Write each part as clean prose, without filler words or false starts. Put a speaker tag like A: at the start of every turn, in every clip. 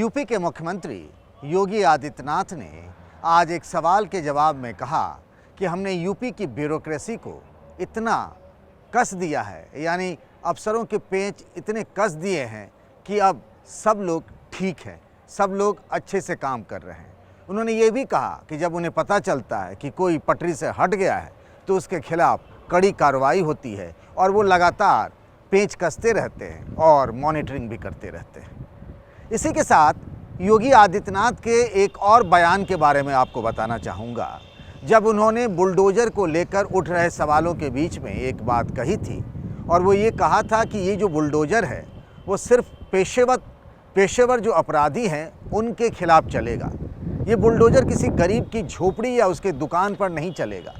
A: UP के मुख्यमंत्री योगी आदित्यनाथ ने आज एक सवाल के जवाब में कहा कि हमने यूपी की ब्यूरोक्रेसी को इतना कस दिया है, यानी अफसरों के पेंच इतने कस दिए हैं कि अब सब लोग ठीक हैं, सब लोग अच्छे से काम कर रहे हैं। उन्होंने ये भी कहा कि जब उन्हें पता चलता है कि कोई पटरी से हट गया है तो उसके खिलाफ कड़ी कार्रवाई होती है और वो लगातार पेंच कसते रहते हैं और मॉनिटरिंग भी करते रहते हैं। इसी के साथ योगी आदित्यनाथ के एक और बयान के बारे में आपको बताना चाहूँगा। जब उन्होंने बुलडोज़र को लेकर उठ रहे सवालों के बीच में एक बात कही थी और वो ये कहा था कि ये जो बुलडोज़र है वो सिर्फ पेशेवर जो अपराधी हैं उनके खिलाफ चलेगा। ये बुलडोज़र किसी गरीब की झोपड़ी या उसके दुकान पर नहीं चलेगा,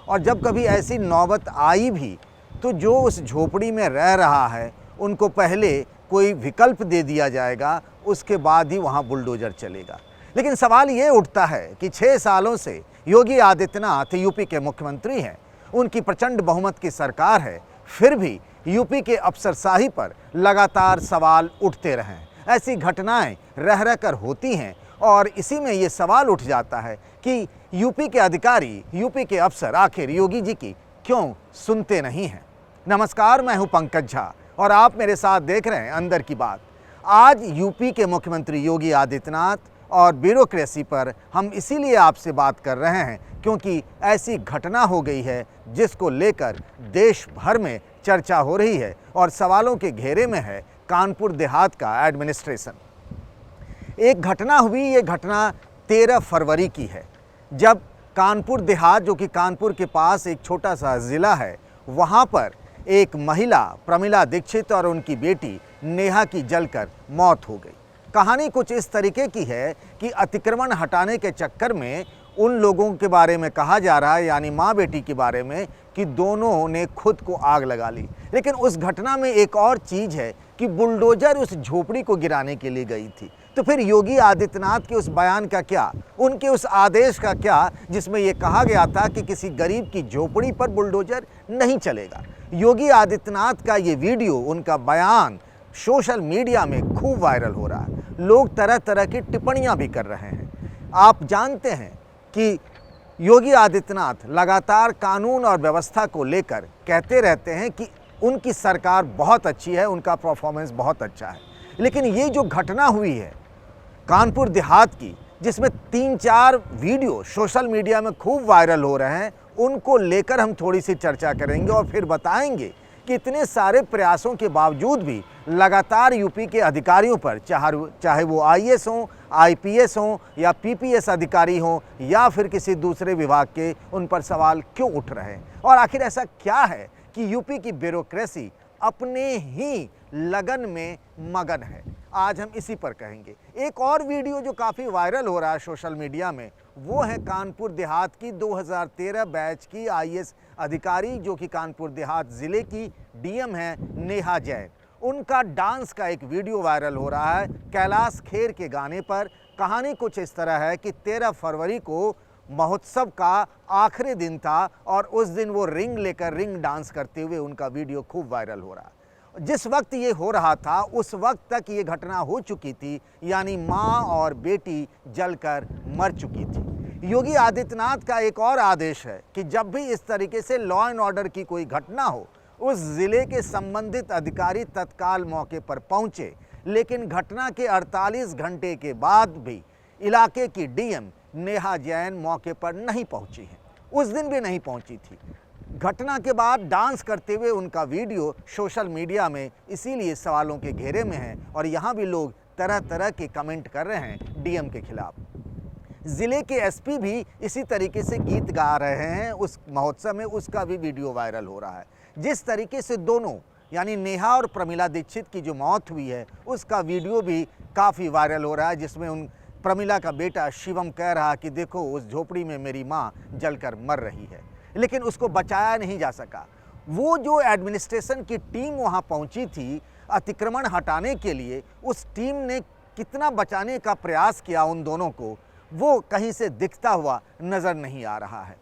A: और जब कभी ऐसी नौबत आई भी तो जो उस झोपड़ी में रह रहा है उनको पहले कोई विकल्प दे दिया जाएगा, उसके बाद ही वहाँ बुलडोज़र चलेगा। लेकिन सवाल ये उठता है कि 6 सालों से योगी आदित्यनाथ यूपी के मुख्यमंत्री हैं, उनकी प्रचंड बहुमत की सरकार है, फिर भी यूपी के अफसरशाही पर लगातार सवाल उठते रहे। ऐसी घटनाएं रह रह कर होती हैं और इसी में ये सवाल उठ जाता है कि यूपी के अधिकारी, यूपी के अफसर आखिर योगी जी की क्यों सुनते नहीं हैं। नमस्कार, मैं हूं पंकज झा और आप मेरे साथ देख रहे हैं अंदर की बात। आज यूपी के मुख्यमंत्री योगी आदित्यनाथ और ब्यूरोक्रेसी पर हम इसीलिए आपसे बात कर रहे हैं क्योंकि ऐसी घटना हो गई है जिसको लेकर देश भर में चर्चा हो रही है और सवालों के घेरे में है कानपुर देहात का एडमिनिस्ट्रेशन। एक घटना हुई, ये घटना 13 फरवरी की है, जब कानपुर देहात, जो कि कानपुर के पास एक छोटा सा ज़िला है, वहाँ पर एक महिला प्रमिला दीक्षित और उनकी बेटी नेहा की जलकर मौत हो गई। कहानी कुछ इस तरीके की है कि अतिक्रमण हटाने के चक्कर में उन लोगों के बारे में कहा जा रहा है, यानी माँ बेटी के बारे में, कि दोनों ने खुद को आग लगा ली। लेकिन उस घटना में एक और चीज़ है कि बुलडोज़र उस झोपड़ी को गिराने के लिए गई थी। तो फिर योगी आदित्यनाथ के उस बयान का क्या, उनके उस आदेश का क्या जिसमें ये कहा गया था कि किसी गरीब की झोपड़ी पर बुलडोज़र नहीं चलेगा। योगी आदित्यनाथ का ये वीडियो, उनका बयान सोशल मीडिया में खूब वायरल हो रहा है। लोग तरह तरह की टिप्पणियां भी कर रहे हैं। आप जानते हैं कि योगी आदित्यनाथ लगातार कानून और व्यवस्था को लेकर कहते रहते हैं कि उनकी सरकार बहुत अच्छी है, उनका परफॉर्मेंस बहुत अच्छा है। लेकिन ये जो घटना हुई है कानपुर देहात की, जिसमें 3-4 वीडियो सोशल मीडिया में खूब वायरल हो रहे हैं, उनको लेकर हम थोड़ी सी चर्चा करेंगे और फिर बताएंगे कि इतने सारे प्रयासों के बावजूद भी लगातार यूपी के अधिकारियों पर, चाहे वो आईएएस हों, आईपीएस हों या पीपीएस अधिकारी हों या फिर किसी दूसरे विभाग के, उन पर सवाल क्यों उठ रहे हैं और आखिर ऐसा क्या है कि यूपी की ब्यूरोक्रेसी अपने ही लगन में मगन है। आज हम इसी पर कहेंगे। एक और वीडियो जो काफ़ी वायरल हो रहा है सोशल मीडिया में, वो है कानपुर देहात की 2013 बैच की आईएएस अधिकारी, जो कि कानपुर देहात ज़िले की डीएम है, नेहा जैन। उनका डांस का एक वीडियो वायरल हो रहा है कैलाश खेर के गाने पर। कहानी कुछ इस तरह है कि 13 फरवरी को महोत्सव का आखिरी दिन था और उस दिन वो रिंग लेकर रिंग डांस करते हुए उनका वीडियो खूब वायरल हो रहा है। जिस वक्त ये हो रहा था उस वक्त तक ये घटना हो चुकी थी, यानी माँ और बेटी जलकर मर चुकी थी। योगी आदित्यनाथ का एक और आदेश है कि जब भी इस तरीके से लॉ एंड ऑर्डर की कोई घटना हो, उस ज़िले के संबंधित अधिकारी तत्काल मौके पर पहुँचे। लेकिन घटना के 48 घंटे के बाद भी इलाके की डीएम नेहा जैन मौके पर नहीं पहुंची हैं, उस दिन भी नहीं पहुंची थी। घटना के बाद डांस करते हुए उनका वीडियो सोशल मीडिया में इसीलिए सवालों के घेरे में है और यहाँ भी लोग तरह तरह के कमेंट कर रहे हैं डीएम के खिलाफ। ज़िले के एसपी भी इसी तरीके से गीत गा रहे हैं उस महोत्सव में, उसका भी वीडियो वायरल हो रहा है। जिस तरीके से दोनों, यानी नेहा और प्रमिला दीक्षित की जो मौत हुई है, उसका वीडियो भी काफ़ी वायरल हो रहा है, जिसमें उन प्रमिला का बेटा शिवम कह रहा कि देखो उस झोपड़ी में मेरी माँ जलकर मर रही है, लेकिन उसको बचाया नहीं जा सका। वो जो एडमिनिस्ट्रेशन की टीम वहाँ पहुँची थी अतिक्रमण हटाने के लिए, उस टीम ने कितना बचाने का प्रयास किया उन दोनों को, वो कहीं से दिखता हुआ नज़र नहीं आ रहा है।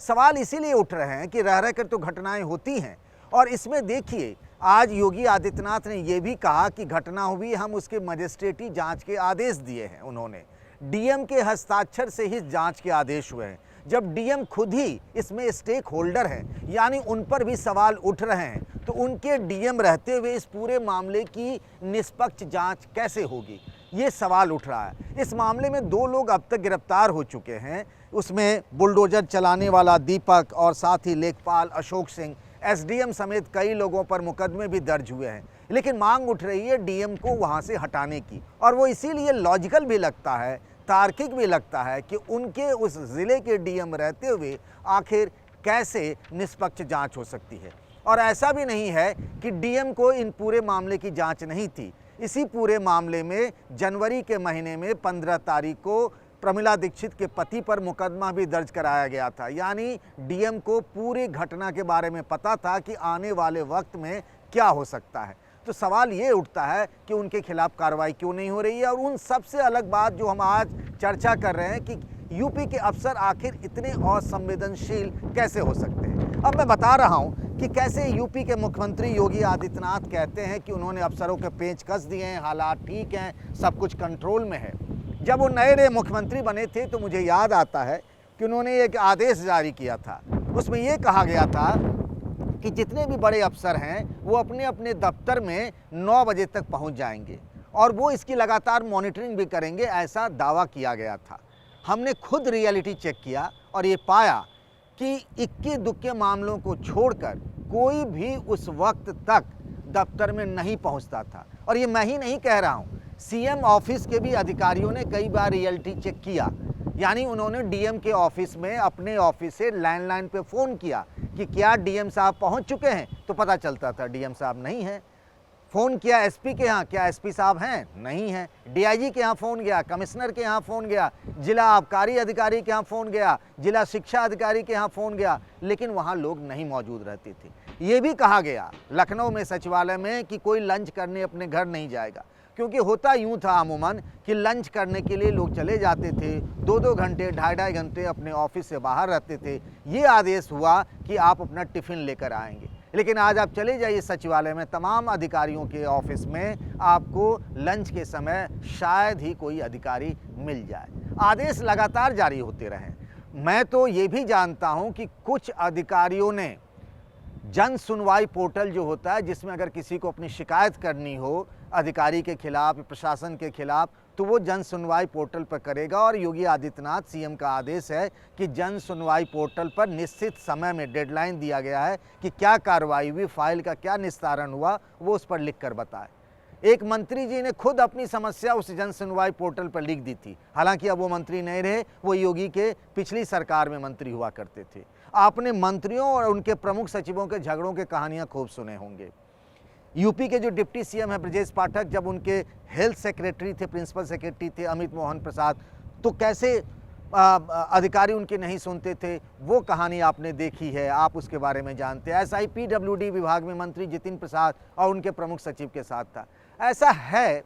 A: सवाल इसीलिए उठ रहे हैं कि रह रह कर तो घटनाएं होती हैं और इसमें देखिए आज योगी आदित्यनाथ ने यह भी कहा कि घटना हुई, हम उसके मजिस्ट्रेटी जांच के आदेश दिए हैं। उन्होंने डीएम के हस्ताक्षर से ही जांच के आदेश हुए हैं। जब डीएम खुद ही इसमें स्टेक होल्डर हैं, यानी उन पर भी सवाल उठ रहे हैं, तो उनके डीएम रहते हुए इस पूरे मामले की निष्पक्ष जांच कैसे होगी, ये सवाल उठ रहा है। इस मामले में 2 लोग अब तक गिरफ्तार हो चुके हैं। उसमें बुलडोजर चलाने वाला दीपक और साथ ही लेखपाल अशोक सिंह, एसडीएम समेत कई लोगों पर मुकदमे भी दर्ज हुए हैं। लेकिन मांग उठ रही है डीएम को वहां से हटाने की, और वो इसीलिए लॉजिकल भी लगता है, तार्किक भी लगता है कि उनके उस ज़िले के डीएम रहते हुए आखिर कैसे निष्पक्ष जांच हो सकती है। और ऐसा भी नहीं है कि डीएम को इन पूरे मामले की जांच नहीं थी। इसी पूरे मामले में जनवरी के महीने में 15 तारीख को प्रमिला दीक्षित के पति पर मुकदमा भी दर्ज कराया गया था। यानी डीएम को पूरी घटना के बारे में पता था कि आने वाले वक्त में क्या हो सकता है। तो सवाल ये उठता है कि उनके खिलाफ कार्रवाई क्यों नहीं हो रही है। और उन सबसे अलग बात जो हम आज चर्चा कर रहे हैं कि यूपी के अफसर आखिर इतने असंवेदनशील कैसे हो सकते हैं। अब मैं बता रहा हूं कि कैसे यूपी के मुख्यमंत्री योगी आदित्यनाथ कहते हैं कि उन्होंने अफसरों के पेच कस दिए हैं, हालात ठीक हैं, सब कुछ कंट्रोल में है। जब वो नए मुख्यमंत्री बने थे तो मुझे याद आता है कि उन्होंने एक आदेश जारी किया था। उसमें ये कहा गया था कि जितने भी बड़े अफसर हैं वो अपने अपने दफ्तर में 9 बजे तक पहुंच जाएंगे और वो इसकी लगातार मॉनिटरिंग भी करेंगे, ऐसा दावा किया गया था। हमने खुद रियलिटी चेक किया और ये पाया कि इक्के दुक्के मामलों को छोड़कर कोई भी उस वक्त तक दफ्तर में नहीं पहुंचता था। और ये मैं ही नहीं कह रहा हूं, सीएम ऑफिस के भी अधिकारियों ने कई बार रियलिटी चेक किया। यानी उन्होंने डीएम के ऑफिस में अपने ऑफिस से लैंडलाइन पे फ़ोन किया कि क्या डीएम साहब पहुंच चुके हैं, तो पता चलता था डीएम साहब नहीं है। फ़ोन किया एसपी के यहाँ, क्या एसपी साहब हैं, नहीं हैं। डीआईजी के यहाँ फ़ोन गया, कमिश्नर के यहाँ फ़ोन गया, जिला आबकारी अधिकारी के यहाँ फ़ोन गया, जिला शिक्षा अधिकारी के यहाँ फ़ोन गया, लेकिन वहाँ लोग नहीं मौजूद रहते थे। ये भी कहा गया लखनऊ में सचिवालय में कि कोई लंच करने अपने घर नहीं जाएगा, क्योंकि होता यूँ था अमूमन कि लंच करने के लिए लोग चले जाते थे, 2-2 घंटे 2.5 घंटे अपने ऑफिस से बाहर रहते थे। ये आदेश हुआ कि आप अपना टिफ़िन लेकर आएंगे। लेकिन आज आप चले जाइए सचिवालय में, तमाम अधिकारियों के ऑफिस में आपको लंच के समय शायद ही कोई अधिकारी मिल जाए। आदेश लगातार जारी होते रहें। मैं तो ये भी जानता हूँ कि कुछ अधिकारियों ने जन सुनवाई पोर्टल जो होता है, जिसमें अगर किसी को अपनी शिकायत करनी हो अधिकारी के खिलाफ, प्रशासन के खिलाफ, तो वो जन सुनवाई पोर्टल पर करेगा। और योगी आदित्यनाथ सीएम का आदेश है कि जन सुनवाई पोर्टल पर निश्चित समय में डेडलाइन दिया गया है कि क्या कार्रवाई हुई, फाइल का क्या निस्तारण हुआ, वो उस पर लिख कर बताए। एक मंत्री जी ने खुद अपनी समस्या उस जन सुनवाई पोर्टल पर लिख दी थी। हालांकि अब वो मंत्री नहीं रहे, वो योगी के पिछली सरकार में मंत्री हुआ करते थे। आपने मंत्रियों और उनके प्रमुख सचिवों के झगड़ों के कहानियां खूब सुने होंगे। यूपी के जो डिप्टी सीएम है ब्रजेश पाठक, जब उनके हेल्थ सेक्रेटरी थे, प्रिंसिपल सेक्रेटरी थे अमित मोहन प्रसाद, तो कैसे अधिकारी उनके नहीं सुनते थे, वो कहानी आपने देखी है, आप उसके बारे में जानते हैं। ऐसा ही पीडब्ल्यूडी विभाग में मंत्री जितिन प्रसाद और उनके प्रमुख सचिव के साथ था। ऐसा है,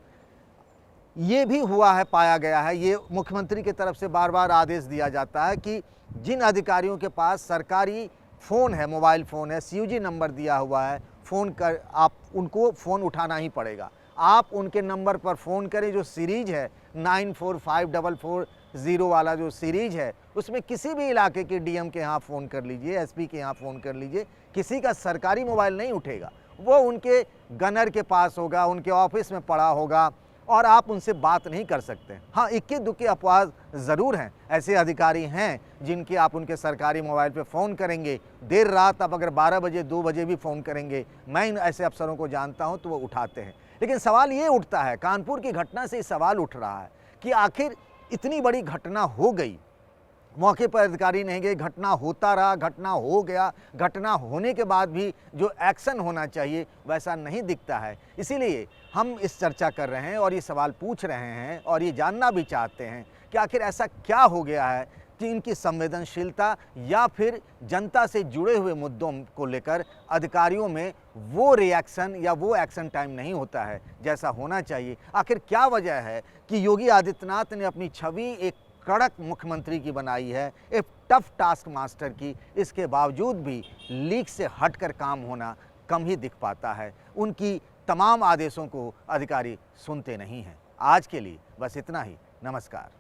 A: ये भी हुआ है, पाया गया है। ये मुख्यमंत्री की तरफ से बार बार आदेश दिया जाता है कि जिन अधिकारियों के पास सरकारी फ़ोन है, मोबाइल फ़ोन है, सीयूजी नंबर दिया हुआ है, फ़ोन कर आप उनको फ़ोन उठाना ही पड़ेगा। आप उनके नंबर पर फ़ोन करें। जो सीरीज़ है 945440 वाला जो सीरीज़ है, उसमें किसी भी इलाके के डीएम के यहाँ फ़ोन कर लीजिए, एसपी के यहाँ फ़ोन कर लीजिए, किसी का सरकारी मोबाइल नहीं उठेगा, वो उनके गनर के पास होगा, उनके ऑफिस में पड़ा होगा और आप उनसे बात नहीं कर सकते। हाँ, इक्के दुक्के अपवाद ज़रूर हैं, ऐसे अधिकारी हैं जिनके आप उनके सरकारी मोबाइल पे फ़ोन करेंगे, देर रात आप अगर 12 बजे 2 बजे भी फ़ोन करेंगे, मैं इन ऐसे अफसरों को जानता हूं, तो वो उठाते हैं। लेकिन सवाल ये उठता है, कानपुर की घटना से सवाल उठ रहा है कि आखिर इतनी बड़ी घटना हो गई, मौके पर अधिकारी नहीं गए, घटना होता रहा, घटना हो गया, घटना होने के बाद भी जो एक्शन होना चाहिए वैसा नहीं दिखता है। इसीलिए हम इस चर्चा कर रहे हैं और ये सवाल पूछ रहे हैं और ये जानना भी चाहते हैं कि आखिर ऐसा क्या हो गया है कि इनकी संवेदनशीलता या फिर जनता से जुड़े हुए मुद्दों को लेकर अधिकारियों में वो रिएक्शन या वो एक्शन टाइम नहीं होता है जैसा होना चाहिए। आखिर क्या वजह है कि योगी आदित्यनाथ ने अपनी छवि एक कड़क मुख्यमंत्री की बनाई है, एक टफ टास्क मास्टर की, इसके बावजूद भी लीक से हटकर काम होना कम ही दिख पाता है। उनकी तमाम आदेशों को अधिकारी सुनते नहीं हैं। आज के लिए बस इतना ही। नमस्कार।